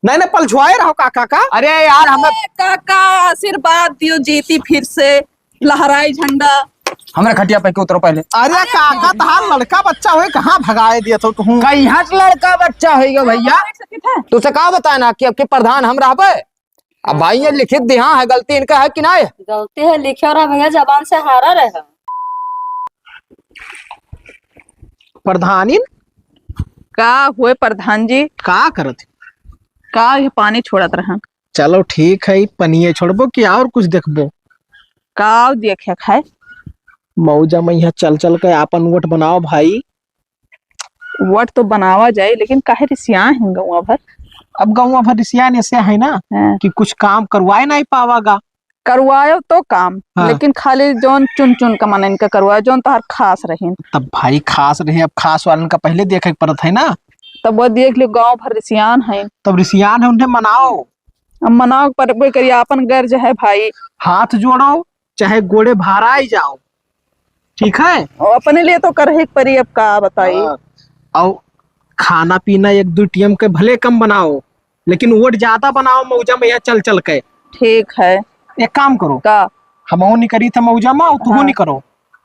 नहीं नहीं पलझुआए रहो काका का। अरे यार हमें काका आशीर्वाद दियो, जीती फिर से लहराई झंडा। हमारे खटिया पे के उतरो पहले। अरे काका तहार लड़का बच्चा हुए कहाँ भगाए दिया तो तुम। कहीं हट लड़का बच्चा होगा भैया। तुझसे कहा बताया ना कि अब के प्रधान हम रहबे। अब भाई ये लिखित दिया है, गलती इनका है कि नहीं? गलती है लिखे और भैया जबान से हारा रहे। प्रधानी का हुए प्रधान जी? का करत? का ये पानी छोड़त रहा? चलो ठीक है, पनिये छोड़बो कि और कुछ देखबो? का देखे खाए मौजा में यहाँ चल चल के आपन वोट बनाओ भाई। वट तो बनावा जाए, लेकिन काहे रिसिया है गौवा भर। अब गाँव भर रिसियान ऐसे है ना कि कुछ काम करवाए नहीं पावागा। करवायो तो काम, हाँ। लेकिन खाली जोन चुन चुन का मन इनका करवायो जोन तोहर खास रहे। तब भाई खास रहे, अब खास वालन का पहले देखे पड़त है ना। तब वो देख लियो गांव भर रिसियान है। तब रिसियान है, उन्हें मनाओ। अब मनाओ पर करिए, अपन गर्ज है भाई। हाथ जोड़ो चाहे गोड़े भाराई जाओ, ठीक है। और अपने लिए तो कर ही परी, अब का बताई। और खाना पीना एक दो टीएम के भले कम बनाओ, लेकिन वोट ज्यादा बनाओ मौजा में यहाँ चल चल के। ठीक है। एक काम करो, का हम नहीं करी थे मौजा में, तू हाँ। नहीं करो,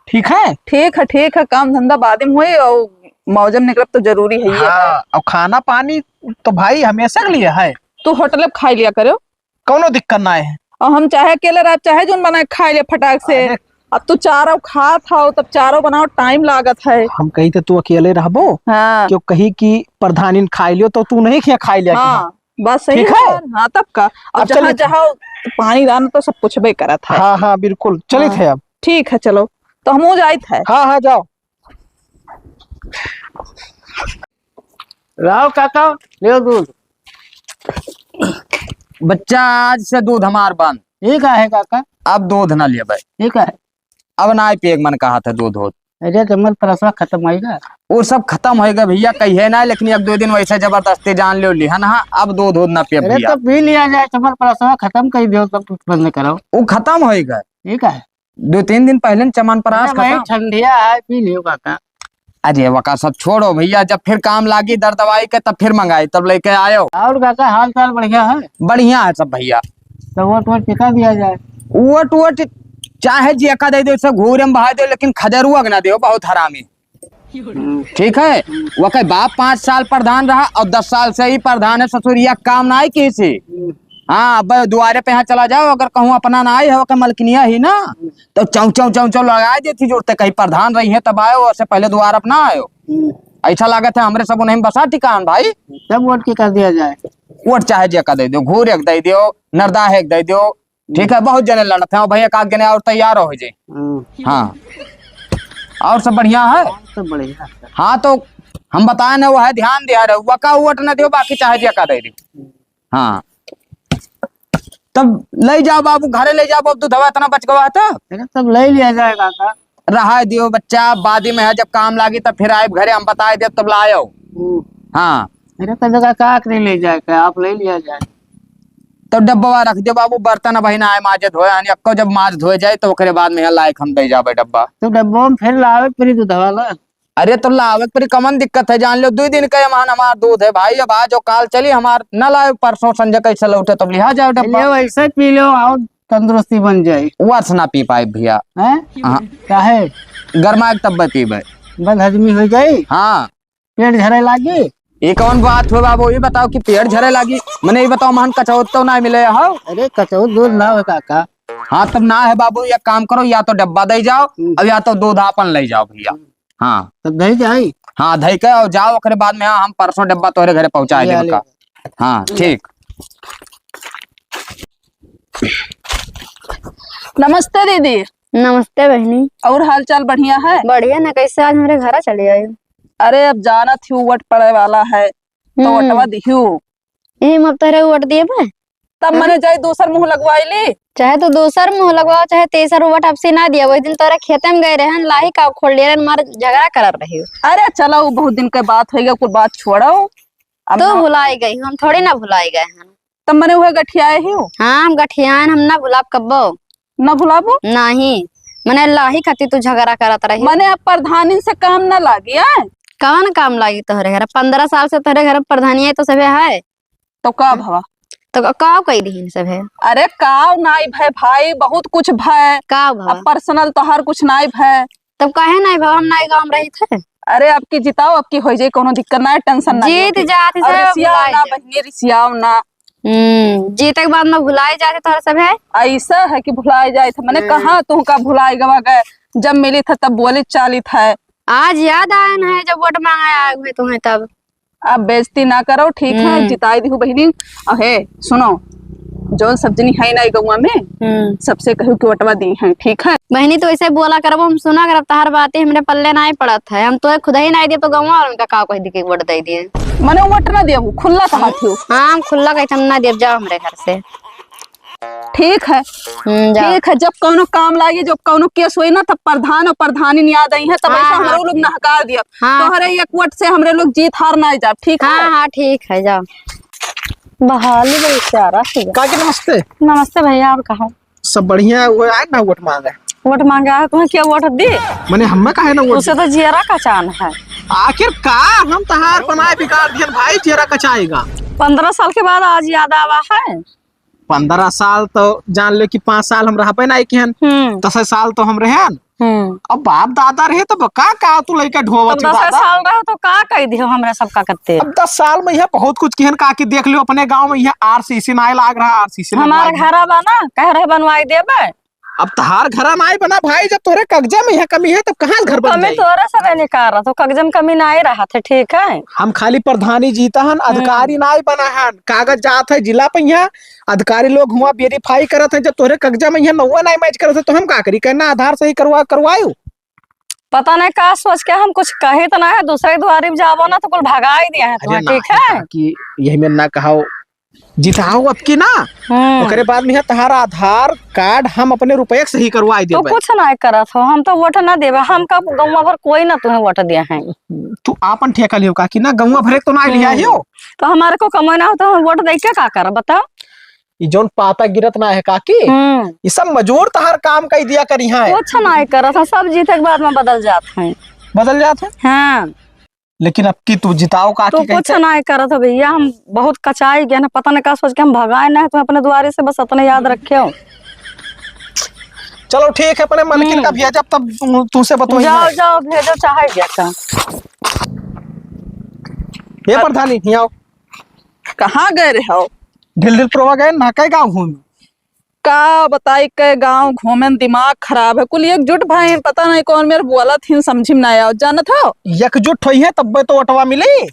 ठीक है। ठीक है, ठीक है। काम धंधा बाद में हुए और मौजम निकलब तो जरूरी है ये। हाँ, और खाना पानी तो भाई हमेशा के लिए है। तू होटल में खा लिया करो, कोनो दिक्कत ना है। और हम चाहे अकेले रह चाहे जोन बनाए खा लिया फटाक से। अरे। अब तू चारों खा था, तब चारों बनाओ टाइम लागत है। हम कही थे तू अकेले रहबो, हाँ क्यों कही कि प्रधानी खाई लियो तो तू नहीं खा लिया। हाँ, बस सही ठीक है। है। हाँ तब का अब अब जहाँ चलिए। जहाँ पानी दान तो सब पूछबे करत है। हाँ हाँ बिल्कुल, चले हाँ। थे अब। ठीक है, चलो तो हम जाए थे। हाँ हाँ जाओ। लाओ काका, ले दूध। बच्चा आज से दूध हमार बंद। ठीक है काका। अब दूध ना लिया भाई। ठीक है। अब ना पेग मन कहा था दूध हो। अरे कमर परसवा खत्म होएगा। वो सब खत्म होएगा भैया, कहिए ना, लेकिन एक दो दिन वैसे जबरदस्ती जान लो लिहन। हाँ अब दूध ना पिए अरे भैया। तो पी लिया जाए, कमर परसवा खत्म कर दियो तब कुछ बंद करो। वो खत्म होएगा। ठीक है। 2-3 दिन पहले चमन परास अरे भाई खत्म। ठंडिया है, पी लियो काका। अरे वका सब छोड़ो भैया, जब फिर काम लागी दर दवाई के तब फिर मंगाई, तब लेके आयो। और काका हाल चाल बढ़िया है? बढ़िया है सब भैया। तो वोट टिका दिया जाए। वोट वोट चाहे जिया दे दो, सब घूरे में बहा दो, लेकिन खजरुआ ना दो, बहुत हरामी। ठीक है। वो कहे बाप 5 साल प्रधान रहा और 10 साल से ही प्रधान है, ससुरिया काम ना आई किसी। हाँ अब दुआरे पे यहाँ चला जाओ, अगर कहूँ अपना ना आई है मलकिनिया ही ना, तो चौ चौ चौ चौ लगा देती जोड़ते, कहीं प्रधान रही है तब आयो, उससे पहले द्वार अपना आयो। ऐसा लागत है हमरे सब उन्हें बसा ठिकान भाई। सब वोट की कर दिया जाए। वोट चाहे जेका दे दो, घूर एक दे दो, नरदा एक दे दो। ठीक है, बहुत जने लड़ते हैं भैया, का गने और तैयार हो जाए। हाँ और सब बढ़िया है। सब बढ़िया। हाँ तो हम बताए ना, वो है ध्यान दिया रहे, वका वोट न दो, बाकी चाहे जेका दे दो। हाँ तब ले जाओ बाबू, घरे ले जाओ। अब दूधवा इतना बच गवा था, अरे सब ले लिया जाए काका। रहा दियो बच्चा, बादी में है, जब काम लागी तब फिर आए घरे, हम बताए दे तब लाओ। हाँ अरे तो काका नहीं ले जाए, आप ले लिया जाए। तो डब्बा रख दे बाबू, बर्तन बहिना आए माजे धोए, अक्को जब माज धोए जाए तो ओकरे बाद में लायक हम दे जाबे डब्बा। तो डब्बो में फिर लावे फिर दूधवा ला। अरे तो लावे पर कमन दिक्कत है, जान लो 2 दिन का मान हमार दूध है भाई। अब आज जो काल चली हमार न लाए, परसों संजय कैसे लौटे तब लिहा जाओ डब्बा। वैसे पी लो और तंदुरुस्ती बन जाए। वर्ष ना पी पाए भैया। हैं? हाँ काहे? गर्मा के तब पीबे। बद हजमी हो जाए, हाँ पेट झरे लागी। ये कौन बात हुआ बाबू, ये बताओ कि पेड़ झरे लगी। मैंने ये बताओ मान कचौत तो ना मिले हो। अरे कचौत दूध ना हो काका। हाँ तब ना है बाबू, एक काम करो, या तो डब्बा दे जाओ और या तो दूध आपन ले जाओ भैया। हाँ तब दही जाए। हाँ धई के और जाओ, ओकरे बाद में हाँ हम परसों डब्बा तोहरे घरे पहुंचाए देब का। हाँ ठीक। नमस्ते दीदी। नमस्ते बहनी। और हाल चाल बढ़िया है? बढ़िया ना, कैसे आज हमारे घर चली आई? अरे अब जाना थी, वट पड़े वाला है तो वटवा दिहू। अब तेरे वोट दिए बे? तब मैंने जाए दूसर मुंह लगवाई ली। चाहे तो दूसर मुंह लगवाओ, चाहे तेसर वोट आपसे ना दिया। वही दिन तोरा खेते में गए रहे, लाही का खोल ले रहे, मार झगड़ा कर रहे हो। अरे चलो, बहुत दिन के बात होगा, कुछ बात छोड़ो। अब तो भुलाई गई, हम थोड़ी ना भुलाई गए हैं। तब मैंने वह गठियाए ही। हाँ हम गठियान, हम ना भुलाब कब्बो। न भुलाबो नहीं, मैंने लाही खाती तू झगड़ा करत रही। मैंने अब प्रधानी से काम न लागी है। कौन काम लागी तोहरे घर? 15 साल से तोहरे घर में प्रधानी है तो सबे है। तो का भवा? तो का कही दी सब है? अरे काव नाई भय भाई, बहुत कुछ भय। का भवा? अब पर्सनल तो हर कुछ नाई भय। तब काहे नहीं भवा, हम नहीं गाँव में रही थे। अरे अब की जिताओ, अब की हो जाए, कोनो दिक्कत ना है, टेंशन ना जीत जाती सब रिसियाओ ना बहनी, रिसियाओ ना। जीते के बाद में भुलाए जाते तोहरा सब है। ऐसा है कि भुलाए जाए थे, मैंने कहा तू का भुलाए गवा गए, जब मिली था तब बोले चालित है। आज याद आया ना है जब वोट मांगा आए हुए तुम्हें तब। अब बेइज्जती ना करो, ठीक है, जिताई दी हूँ बहनी। अहे सुनो, जो सब जनी है ना गौवा में, सबसे कहूँ कि वटवा दी है, ठीक है बहनी। तो ऐसे बोला करबो, हम सुना करब तहार बातें, हमरे पल्ले नहीं पड़त है। हम तो खुद ही नहीं दिए तो गौवा और उनका का कह दी के वोट दे दिए। मैंने वोट ना दिया, खुला कहा थी। हाँ हम खुला कहते हम ना दिए, जाओ हमरे घर से। ठीक है ठीक है, जब कौनो काम लागी, जब कौनो केस हुई ना, तब प्रधान और प्रधानी याद आई है, तब ऐसा हम लोग नहकार दिया। तो हरे एक वोट से हमरे लोग जीत हार ना जाए, ठीक है। हाँ ठीक है, जाओ। बहाली बड़ी प्यारा थी। काकी नमस्ते। नमस्ते भैया, आप कहो? सब बढ़िया। वो आए ना वोट मांगे। वोट मांगा है, तुम्हें क्या वोट दी? मैंने हमें कहा है ना वोट। उसे तो जियरा का चान है। आखिर का हम तहार बनाए बिगाड़ दियन भाई, चेहरा कचाएगा। 15 साल के बाद आज याद आवा है। 15 साल तो जान ले कि 5 साल हम रह पे ना कि 10 साल तो हम रहे। अब बाप दादा रहे तो का तू लइका ढोवा 10 साल रहे तो का कह दियो हमरे सब का करते। अब 10 साल में यह बहुत कुछ कहन का कि देख लियो अपने गांव में यह आरसीसी नाय लाग रहा, आरसीसी हमारा घर बना कह रहे बनवाई देबे। अब तहार घर नाय बना भाई, जब तोरे कब्जा में यह कमी है तब कहाँ घर बन कमी जाई? तोरे से निकाल रहा तो कब्जे में कमी ना रहा थे, ठीक है। हम खाली प्रधानी जीता हन, अधिकारी नाय बना हन। कागज जात है जिला पे, यहाँ अधिकारी लोग हुआ वेरीफाई करत है। जब तोरे कब्जा में यहाँ नौवा नाय मैच करत है तो हम का करी? कहना आधार सही करवायो। पता नहीं का सोच के हम कुछ कहे तो ना है, दूसरे द्वारी में जाबो ना तो कुल भगाई दिया है तुम्हें, ठीक है। कि यही में ना कहो जिताओ अब की ना, ओकरे बाद में तहारा आधार कार्ड हम अपने रुपये सही करवाई तो देबे। कुछ ना करत हो, हम तो वोट ना देबे। हम का गौवा भर कोई ना तुम्हें वोट दिया है। तू आपन ठेका लियो का कि ना गौवा भरे तो ना लिया हियो। तो हमारे को कमाई ना हो तो हम वोट दे के का कर बताओ। ये जोन पाता गिरत ना है काकी, ये सब मजूर तहार काम कर दिया कर यहाँ है। कुछ ना करत है, सब जीते के बाद में बदल जाते हैं। बदल जाते हैं। हाँ लेकिन अब की तू जिताओ तो काकी कुछ ना करत हो भैया, हम बहुत कचाई गए ना, पता नहीं का सोच के हम भगाए ना है। तुम अपने द्वारे से बस अपने याद रखे हो। चलो ठीक है, अपने मलकिन का भेजा तब तुमसे बताओ। जाओ जाओ भेजो, चाहे क्या का। ये प्रधानी यहाँ आओ। कहाँ गए रहे हो? ढिल प्रोवा गए ना, कई गाँव घूम का बताई के गांव घूमे दिमाग खराब है, कुल एकजुट भाई, पता नहीं कौन मेरे बोला थी, समझी में ना आया। जानत हो एकजुट हुई है तब तो वटवा मिली।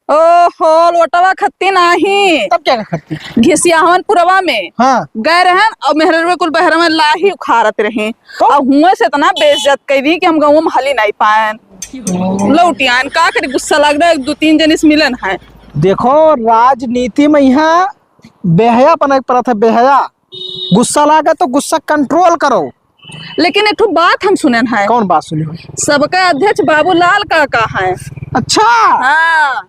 ओहो लोटवा खत्ती नहीं, तब क्या खत्ती घिसिया हवन पुरवा में। हाँ गए रहे और मेहरवे कुल बहर में लाही उखाड़त रहे, और हुए से इतना बेइज्जत करी कि हम गाँव में हली नहीं पाए। लौटियान का करे, गुस्सा लग रहा है। 2-3 जन इस मिलन है। देखो राजनीति में यहाँ बेहया पनक पड़ता है, बेहया। गुस्सा लागे तो गुस्सा कंट्रोल करो। लेकिन एक बात हम सुने है। कौन बात सुनी? सबका अध्यक्ष बाबूलाल काका है। अच्छा हाँ,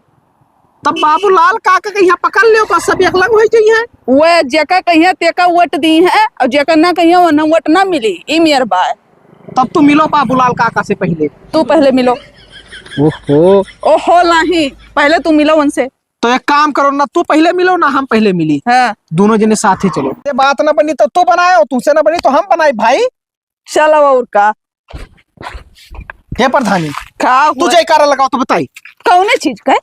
तब बाबूलाल काका के यहाँ पकड़ लियो, बस सब एक लग हो जाइए। वो जेका कहिए तेका वोट दी है, और जेका ना कहिए वो ना वोट ना मिली। ई मेयर बाय तब तू मिलो बाबूलाल काका से पहले। तू पहले मिलो। ओहो नहीं, पहले तू मिलो उनसे। तो एक काम करो ना, तू पहले मिलो ना हम पहले मिली। हाँ दोनों जने साथ ही चलो। ये बात ना बनी तो तू बनाए, तुमसे ना बनी तो हम बनाए भाई। चलो और का हे प्रधानी का तू जयकारा लगाओ तो बताई कौने चीज का?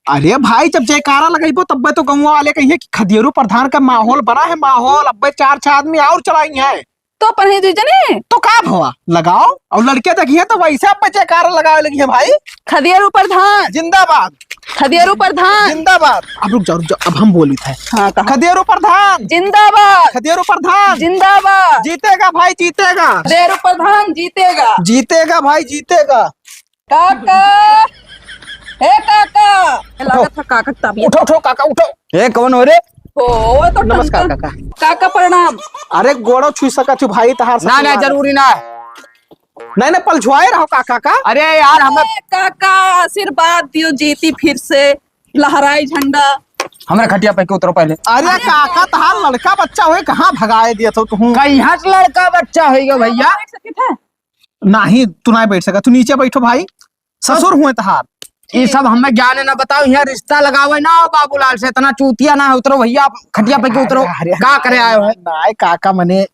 अरे भाई जब जयकारा लगाइबो तब तो गाँव वाले कहिए कि खदियरू प्रधान का माहौल बना है। माहौल अब 4-6 आदमी और चलाई है तो अपन जने तो का भवा लगाओ। और लड़के देखिए तो वैसे अब जयकारा लगावे लगी है भाई। खदियरू प्रधान जिंदाबाद, खदियरू प्रधान जिंदाबाद। अब रुक जाओ अब हम बोली थे। हाँ कहा। खदियरू प्रधान जिंदाबाद, खदियरू प्रधान जिंदाबाद। जीतेगा भाई, जीतेगा। खदियरू प्रधान जीतेगा, जीतेगा भाई, जीतेगा। काका हे काका, लागत है काका तबियत। उठो उठो काका उठो। ए कौन हो रे? ओ तो नमस्कार काका। काका प्रणाम। अरे गोड़ो छुई सका तू भाई तहार ना ना जरूरी ना। नहीं नहीं पल छुआए रहो काका का। अरे यार हमें काका आशीर्वाद दियो, जीती फिर से लहराई झंडा। हमारे खटिया पे के उतरो पहले। अरे काका तहार लड़का बच्चा हुए कहाँ भगाए दिया तो तू? कहीं लड़का बच्चा होगा भैया? नहीं तू नहीं बैठ सका, तू नीचे बैठो भाई। ससुर हुए तहार। ये सब हमें ज्ञान न बताओ, यहाँ रिश्ता लगावे ना हो बाबूलाल से, इतना चूतिया ना है। उतरो भैया खटिया पे के उतरो, का करे आयो है? नाय काका मने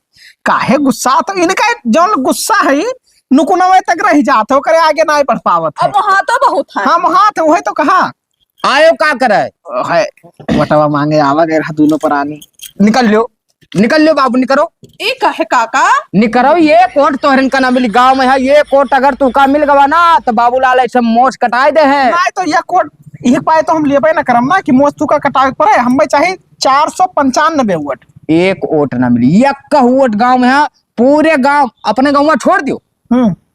काहे गुस्सा तो इनका जौन गुस्सा है नुकुनवे तक रह जात हो, करे आगे ना बढ़ पावत है। अब वहाँ तो बहुत है। हम हाथ वही तो कहा आयो का करे है वटवा मांगे आवा गए दोनों प्राणी। निकल लो बाबू, निकलो ई कहे काका निकरो। ये कोट तोहरन का ना मिली गांव में है, ये कोट अगर तू का मिल गवा ना तो बाबूलाल ऐसे मोच कटाए दे है। नहीं तो यह कोट यह पाए तो हम लेबे ना करम ना कि मोस्तू का कटावे पड़े, हमें चाहिए 495 वोट। एक वोट ना मिली, एक का वोट गांव में है, पूरे गांव अपने गांव में छोड़ दियो,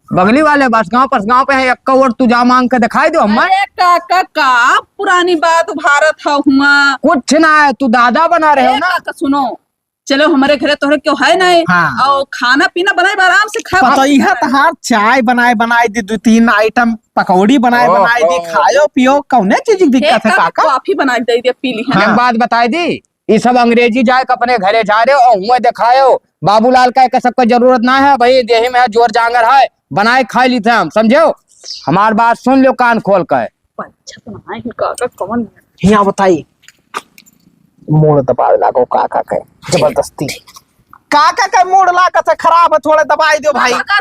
बगली वाले बस गांव पर गांव पे है, एक का वोट तू जा मांग के दिखाई दो हमें। अरे काका का पुरानी बात भारत है हुआ कुछ ना है, तू दादा बना रहे हो ना। काका सुनो, चलो हमारे घरे तोहरे क्यों है नहीं। हाँ। और खाना पीना बनाए आराम से खा। पता ही है तहार चाय बनाए दी 2-3 आइटम, पकौड़ी बनाए दी, खायो पियो, कौने चीज की दिक्कत है काका? कॉफी बनाई दे दे पी ली है। एक बात बताई दी, ये सब अंग्रेजी जाए अपने घरे जा रहे हो और हुए दिखायो। बाबूलाल का सबको जरूरत ना है भाई, देही में जोर जांगर है, बनाए खाई ली थे हम, समझो। हमार बात सुन लो कान खोल कर। अच्छा बनाए काका कौन यहाँ बताई मोड़ दबा लागो काका के जबरदस्ती, काका का मूड लागत है खराब है, थोड़े दबाई दो भाई। काका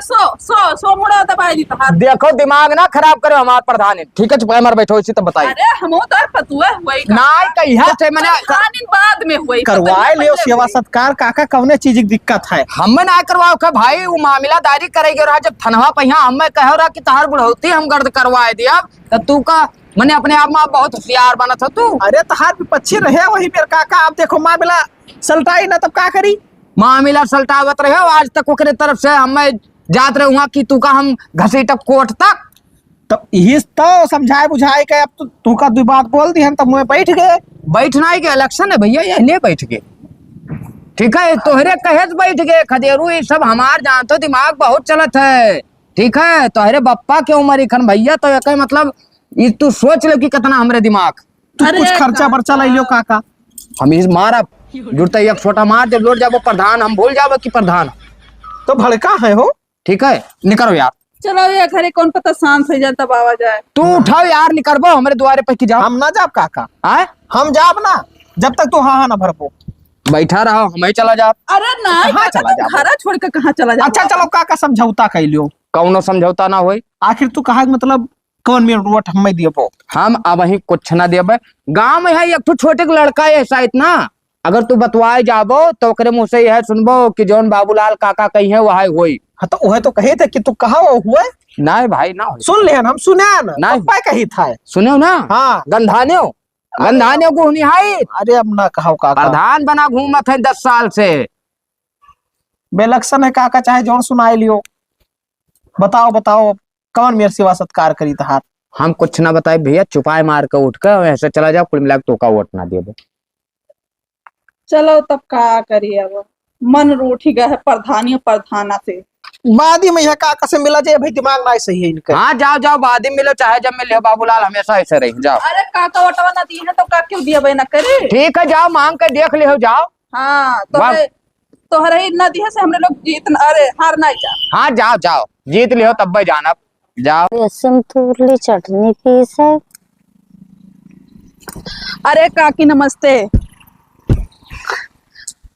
सो मुड़ा दबाई दी तहार। देखो दिमाग ना खराब करो हमार प्रधान, ठीक है? चुप बैठो इसी तो बताइए। अरे हमो तार पतुए हुई ना कहिया से मैंने दिन बाद में हुई करवाए ले सेवा सत्कार काका, कौने चीज की दिक्कत है? हमें ना करवाओ का भाई, वो मामला दारी करेगी रहा जब थनवा पहिया हमें कह रहा कि तहार बुढ़ौती हम गर्द करवाए दिया, तो तू का मैंने अपने आप में बहुत होशियार बना था तू। अरे तहार विपक्षी रहे वही मेरे काका, अब देखो मामला सलटाई ना तब का करी? मामला सलटावत रहे हो आज तक ओकरे तरफ से हमें जात रहे वहां की तू का हम घसीटब कोर्ट तक। तो यही तो समझाए बुझाए के अब तू का 2 बात बोल दी हम तब मुँह बैठ गए। बैठना ही के इलेक्शन है भैया, यही बैठ गए, ठीक है? तोहरे कहे बैठ गए खदेरू, ये सब हमार जानते दिमाग बहुत चलत है, ठीक है? तोहरे बप्पा के उम्र खन भैया, तो एक मतलब ये तू सोच लो कि कितना हमरे दिमाग। तू कुछ खर्चा बर्चा ले लियो काका। हम इस मारा जुड़ता एक छोटा मार जब लौट जाबो प्रधान, हम भूल जाबो कि प्रधान तो भड़का है हो, ठीक है? निकलो यार, चलो ये घरे कौन पता शांत हो जाता बाबा जाए। तू उठाओ यार, निकलबो हमारे द्वारे पे की जाओ। हम ना जाब काका, आए हम जाब ना जब तक तू हाँ ना भरपो। बैठा रहो, हमें चला जा। अरे ना कहाँ चला जा? घर छोड़ के कहाँ चला जा? अच्छा चलो काका समझौता कर लियो, कौनो समझौता ना होई। आखिर तू कहा मतलब कौन मेरे वोट हमें दियो? हम अब ही कुछ ना देबे। गांव में है एक तो छोटे लड़का है ऐसा इतना, अगर तू बतवाए जाबो तो ओकरे मुंह से यह सुनबो कि जौन बाबूलाल काका कही है वह होई। हाँ तो वह तो कहे थे कि तू कहा वो हुए? नहीं भाई ना होई। सुन ले हम सुने ना, नहीं। पप्पा कही था। सुनो ना, हाँ गंधानियों को निहाई अरे अब ना कहो काका, प्रधान बना घूमत है 10 साल से। बेलक्शन है काका, चाहे जौन सुनाई लियो। बताओ कौन मेरे सेवा सत्कार करी तहार? हम कुछ ना बताए भैया, चुपाए मार के उठ कर ऐसे चला जाओ, कुल मिला तो का वोट ना देबे। चलो तब का करिए, अब मन रूठ ही गया है प्रधाना से। बादी में यह काका से मिला जाए भाई, दिमाग ना सही है इनका। हाँ जाओ बाद में मिलो, चाहे जब मिले। बाबूलाल हमेशा ऐसे रही, जाओ। अरे काका वटवा ना दी है तो का क्यों दिया ना करे? ठीक है जाओ, मांग के देख ले, जाओ। हाँ तोहरे ही ना दिया से हमरे लोग अरे हार ना जा। हाँ जाओ जीत लियो तब भाई जाना, जाओ। लहसुन थूरली चटनी पीस है। अरे काकी नमस्ते।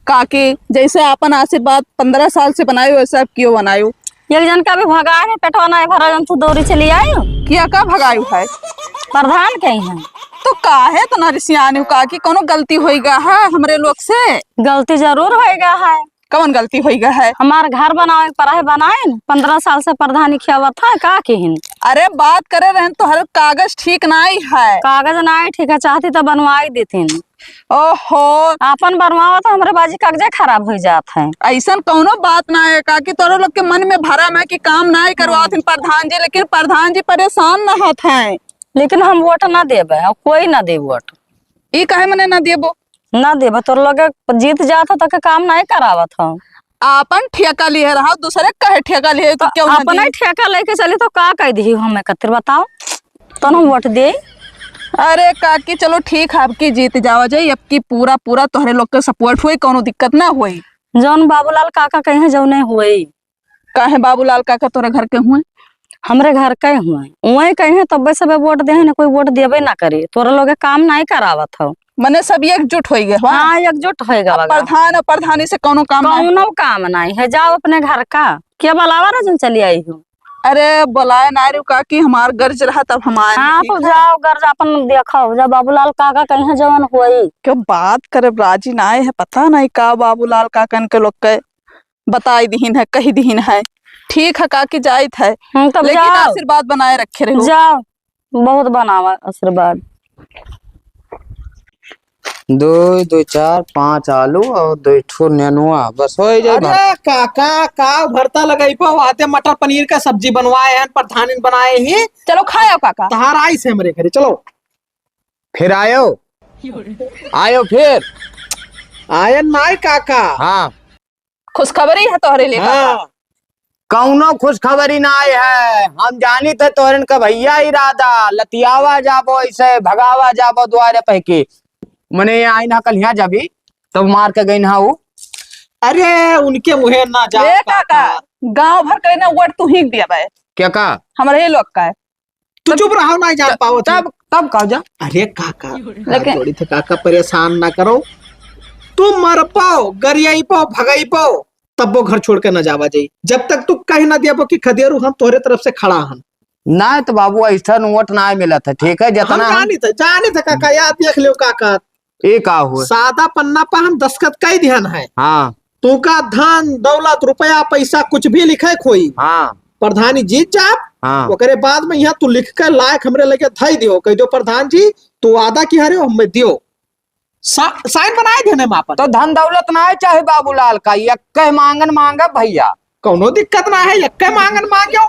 काकी जैसे आपन आशीर्वाद 15 साल से बनायो वैसे अब क्यों बनायो? एक जन का भी भगाए है, पेटवाना है भरा जन तू दौरी चली आई हो। किया का भगायो है? प्रधान कहीं है तो काहे तो नरिसियानी काकी कोनो गलती होई गा है हमरे लोग से? गलती जरूर होएगा है। कौन गलती होई गा है? हमार घर बनावे पराहे बनाए 15 साल से प्रधानी खियावत था का केहिन। अरे बात करे रहन तो हर कागज ठीक नहीं है। कागज ना ठीक है, चाहती तो बनवाई देतीन। ओहो आपन बनवावा तो हमरे बाजी कागजे खराब हो जात है। ऐसा कोनो बात ना है काकी, तोरो लोग के मन में भरम है कि काम नहीं करवाथिन प्रधान जी, लेकिन प्रधान जी परेशान न होत हैं। लेकिन हम वोट ना देबे, कोई ना दे वोट। ई काहे मने ना देबो? ना देबे तोर लोग जीत जात तो काम नहीं करावत हो। आपन ठेका लिए रहा, दूसरे कहे ठेका लिए तो क्यों ना अपना दी? ठेका लेके चली तो का कह दी हमें कतिर बताओ तो हम वोट दे। अरे काकी चलो ठीक है, अब की जीत जावा जाए, अब की पूरा तोहरे लोग के सपोर्ट हुई, कोनो दिक्कत ना हुई। जौन बाबूलाल काका कहे जो नहीं हुई। काहे बाबूलाल काका तोरे घर के हुए? हमरे घर के हुए वही कहे तब सब वोट दे ना, कोई वोट देवे ना करे, तोरा लोग काम नहीं करावत हो। मने सब एकजुट हो गए हाँ एकजुट होएगा प्रधान और प्रधानी से कोनो काम नहीं। कौनो काम नहीं है, जाओ अपने घर का क्या बलावा रजन चली आई हूँ। अरे बुलाए ना रू का कि हमार गर्ज रहा तब हम आए। हाँ तो जाओ घर अपन देखो, जब बाबूलाल काका कहीं जवन हुई क्यों बात करे राजी ना आए है, पता नहीं का बाबूलाल काकन के लोग के बताई दीन है, कही दीन है। ठीक है काकी जाइत है, तब लेकिन जाओ आशीर्वाद बनाए रखे रहो। जाओ बहुत बनावा आशीर्वाद। 2 2 4 5 आलू और 2 ठो नेनुआ बस हो जाए। अरे काका का भरता लगाई पाओ, आते मटर पनीर का सब्जी बनवाए हैं, प्रधान बनाए ही। चलो खाओ काका। तहार आई से हमारे घरे चलो। फिर आयो फिर आयन नाई काका। हाँ खुशखबरी है तोहरे लिए काका। हाँ कौनो खुशखबरी ना आई है। हम जानी थे तोरन का भैया इरादा लतियावा जाबो, ऐसे भगावा जाबो द्वारे पहके मने आई ना कल यहाँ जाबी तब मार के गई ना वो। अरे उनके मुहे ना जा ए काका, गांव भर के ना वोट तू ही दिया भाई। क्या का हमारे ये लोग का है। तू चुप रहो ना जान पाओ तब कहा जा। अरे काका लेकिन- थोड़ी थे काका परेशान ना करो, तुम मर पाओ गरियाई पाओ भगाई पाओ तब वो घर छोड़ के न जावा जाई। जब तक तू कहीं ना दिया कि खदेरू हम तोहरे तरफ से खड़ा हन। ना तो बाबू ऐसा वोट ना मिला था। ठीक है हम जितना जानी थे काका, याद देख लियो काका। एक आ हुआ। सादा पन्ना पर हम दस्तखत का ही ध्यान है। हाँ तू का धन दौलत रुपया पैसा कुछ भी लिखे खोई, हाँ प्रधानी जीत जाप हाँ ओकरे बाद में यहाँ तू लिख कर लायक हमरे लगे धई दियो, कह दो प्रधान जी तू वादा की हरे हमें दियो, साइन बनाए देने माँ पर। तो धन दौलत ना है चाहे बाबूलाल का, यक्के मांगन मांगा भैया कौनो दिक्कत ना है, यक्के मांगन मांगो।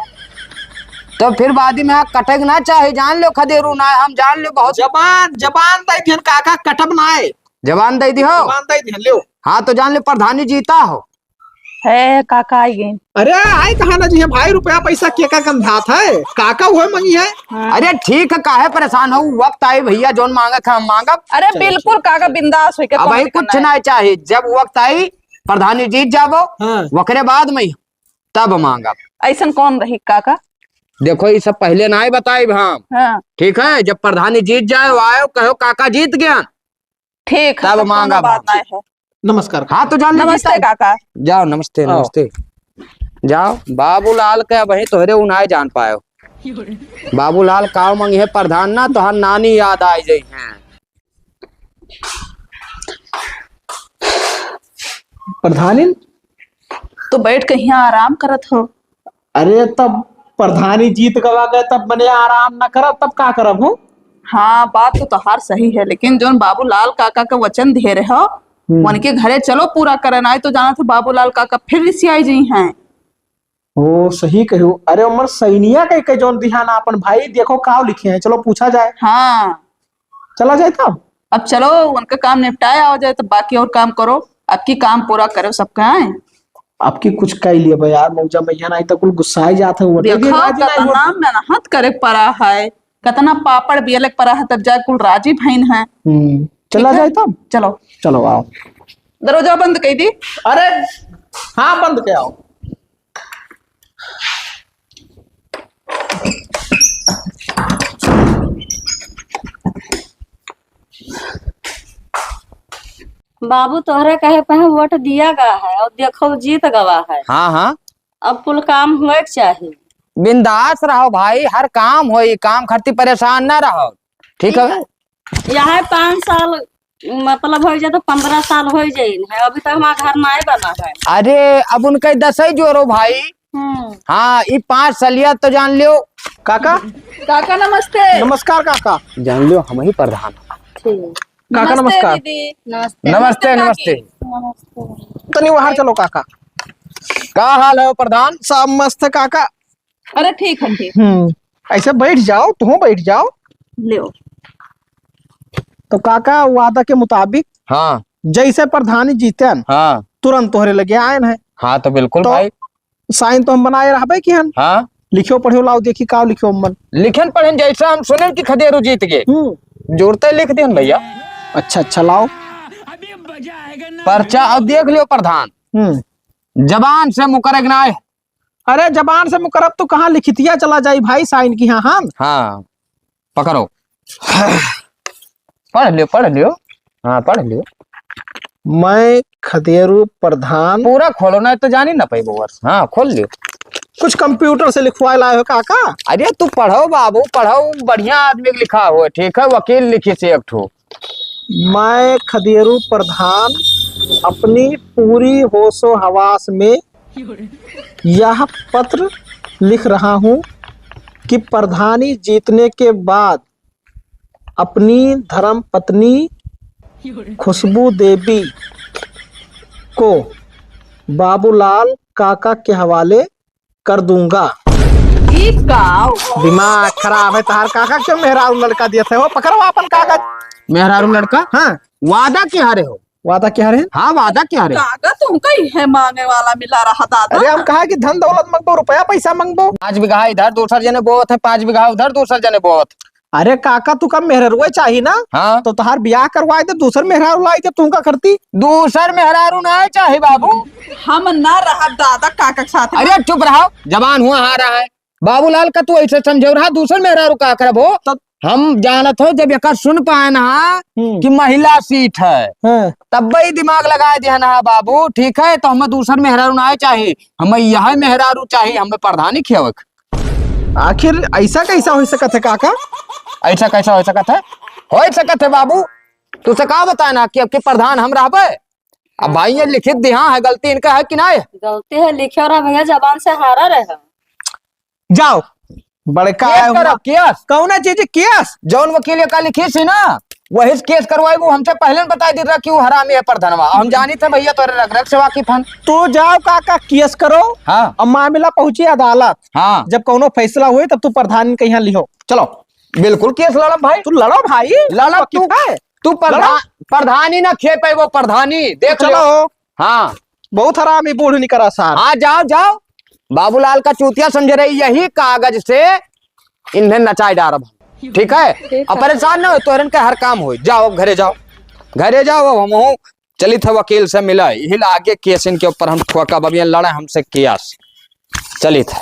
तो फिर बादी में कटक ना चाहे, जान लो खदेरू ना है, हम जान लो बहुत। जबान जबान दई ध्यान काका, कटब ना है, जवान दे दी हो। जबान दई ध्यान लियो। हाँ तो जान लो प्रधानी जीता हो। है काका आई गई। अरे आई कहा ना जी है भाई, रुपया पैसा के का गंधात है, काका हुए मंगी है। अरे ठीक है काहे परेशान हो, वक्त आई भैया जोन मांगा था हम मांगा। अरे बिल्कुल काका बिंदास होके अब भाई कुछ ना चाहे, जब वक्त आई प्रधानी जीत जाबो हाँ। वकरे बाद में तब मांगा। ऐसा कौन रही काका। देखो ये सब पहले ना ही बताए हम। हाँ ठीक है जब प्रधानी जीत जाए आयो कहो काका जीत गया ठीक है, तब तो मांगा कोनो बात नहीं है। नमस्कार। हाँ तो जान लो नमस्ते जीता है। काका। जाओ नमस्ते आओ। नमस्ते जाओ। बाबूलाल के वही तोहरे उनाए जान पायो। बाबूलाल काव मंगी है प्रधान ना, तो हर नानी याद आई जाई है। प्रधानी तो बैठ के यहाँ आराम करत हो। अरे तब प्रधानी जीत गवा गए तब मने आराम ना करब तब का करब हो। हाँ बात तो तोहार सही है, लेकिन जो बाबूलाल काका का वचन दे रहे हो उनके घरे चलो पूरा करना है। तो जाना था बाबूलाल काका फिर रिसियाई जी हैं। ओ सही कहो। अरे उमर सैनिया के जोन दिहाना अपन भाई देखो काव लिखे हैं, चलो पूछा जाए। हाँ चला जाए तब। अब चलो उनका काम निपटाया हो जाए तो बाकी और काम करो, अब की काम पूरा करो सबका है। आपकी कुछ कह लिए भाई यार, मौजा मैया नहीं तो कुल गुस्सा ही जाता है। देखो कितना मेहनत करे पड़ा है, कितना पापड़ बियलक पड़ा है, तब जाए कुल राजी बहन है। चला जाए तब। चलो चलो आओ। दरवाजा बंद कर दी। अरे हाँ बंद के आओ। बाबू तोहरे कहे पे वोट दिया गया है और देखो जीत गवा है। हाँ हाँ अब कुल काम हुए चाहिए। बिंदास रहो भाई, हर काम हो काम खर्ची परेशान ना रहो। ठीक है यहाँ 5 साल मतलब हो जाए तो 15 साल हो जाए, अभी तक हमारा घर नहीं बना है। अरे अब उनके 10 ही जोरो भाई। हाँ ये 5 सलिया तो जान लियो। काका काका नमस्ते। नमस्कार काका। जान लियो हम ही प्रधान। काका नमस्कार। दीदी नमस्ते नमस्ते। तनी बाहर चलो काका। क्या हाल है प्रधान। सब मस्त है काका। अरे ठीक है ठीक। ऐसे बैठ जाओ, तुम बैठ जाओ। लियो। तो काका वादा के मुताबिक हाँ जैसे प्रधानी जीते हाँ तुरंत तोहरे लगे आए हैं। हाँ तो बिल्कुल तो भाई। साइन तो हम बनाए रहा कि हम हाँ लिखियो पढ़ियो लाओ देखी का लिखियो मन। लिखन पढ़न जैसा हम सुने कि खदेरू जीत गए जोड़ते लिख दियन भैया। अच्छा लाओ पर्चा अब देख लियो प्रधान। जबान से मुकरग ना है, अरे जबान से मुकरब तो कहाँ लिखितिया चला जाई भाई साइन की। हाँ हम हाँ पकड़ो, पढ़ लियो हाँ पढ़ लियो। मैं खदेरू प्रधान। पूरा खोलो ना तो जानी ना पाई वर्ष। हाँ खोल लियो। कुछ कंप्यूटर से लिखवा लाए हो काका? अरे तू पढ़ो बाबू पढ़ो, बढ़िया आदमी के लिखा हो। ठीक है, वकील लिखे से एक ठो। मैं खदेरू प्रधान अपनी पूरी होशो हवास में यह पत्र लिख रहा हूँ कि प्रधानी जीतने के बाद अपनी धर्म पत्नी खुशबू देवी को बाबूलाल काका के हवाले कर दूंगा। दिमाग खराब है तार काका, क्यों मेहरारू लड़का दिया था? वो पकड़ो अपन कागज। मेहरारू लड़का? हाँ वादा क्या रहे हो? वादा क्या है? हाँ वादा क्या रहे? कागज तुमका ही है मांगे वाला मिला रहा दादा। अरे हम कहा कि धन दौलत मंगबो, रुपया पैसा मंगबो। 5 बीघा इधर दूसर जने बोत है, 5 बीघा उधर दूसर जने बोत। अरे काका तू कब मेहरारू चाहिए ना? हाँ तो तुहार ब्याह करवाए थे, दूसर मेहरारू लाई थे, तू का करती? दूसर मेहरारू ना चाहे बाबू। हम ना रहा दादा काका के साथ। अरे चुप रहो, जवान हुआ आ रहा है। बाबूलाल का तू ऐसे समझो रहा, दूसर मेहरारू का करब हो? तो हम जानत हो जब एक सुन पाए ना कि महिला सीट है, हाँ। तब ही दिमाग लगा दिया ना बाबू। ठीक है, तो हमें दूसर मेहरारू ना चाहिए, हमें यह मेहरारू चाहिए, हमें प्रधानी खियावक। आखिर ऐसा कैसा हो सकत है काका? ऐसा कैसा हो सकत है? हो सकत है बाबू, तुझसे कहा बताए ना कि अब के प्रधान हम रहबे। अब भाई ये लिखित दिया है, गलती इनका है कि ना? गलती है लिखे और भैया जबान से हारा रहे। जाओ बड़का केस आया हुआ। करो, केस। कौन चीज केस? जौन वकील का लिखी सी ना वही केस करवाए। वो हमसे पहले बता दी रहा कि वो हरामी है प्रधानवा। हम जानी थे भैया तो रग रग से वाकिफ हन। तो जाओ काका केस करो। हाँ अब मामला पहुंची अदालत। हाँ जब कोनो फैसला हुई तब तू प्रधान के यहाँ लिहो। चलो बिल्कुल केस लड़म भाई। तू लड़ो भाई, लड़म तू। है तू प्रधानी ना खे पे वो प्रधानी देख चलो। हाँ बहुत हरामी बूढ़ नहीं करा सार। हाँ जाओ जाओ, बाबूलाल का चूतिया समझ रही, यही कागज से इन्हें नचाई डारब। ठीक है, अब परेशान ना हो तो इनका हर काम हो। जाओ घरे जाओ, घरे जाओ। अब हम चली थे वकील से मिला, यही आगे केस इनके ऊपर हम ठोका बबिया लड़ा हमसे केस चली थे।